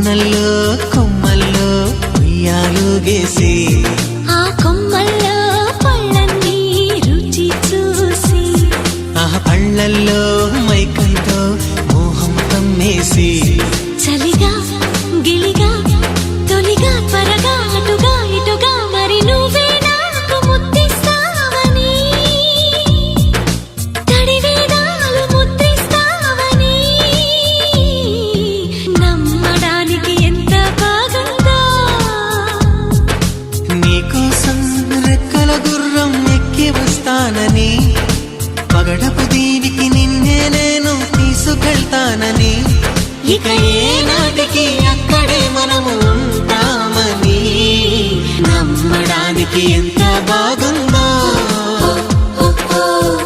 కోనల్లో కొమ్మల్లో ఉయ్యాలుగేసి ఆ కొమ్మల్లో పళ్ళన్నీ రుచి చూసి ఆ పళ్ళల్లో మైకంతో మోహం కమ్మేసి చలిగా గిలిగా తొలిగా త్వరగా అటుగా ఇటుగా మరి నువ్వే నాకు ముద్దిస్తావని తడివేదాలు ముద్దిస్తావని నమ్మడానికి ఎంత బాగుందో నీకోసం రెక్కల గుర్రం ఎక్కి వస్తానని పగడపు దీనికి నిన్నే నేను తీసుకెళ్తానని ఇక ఏనాటికి అక్కడే మనము ఉంటామని నమ్మడానికి ఎంత బాగుందో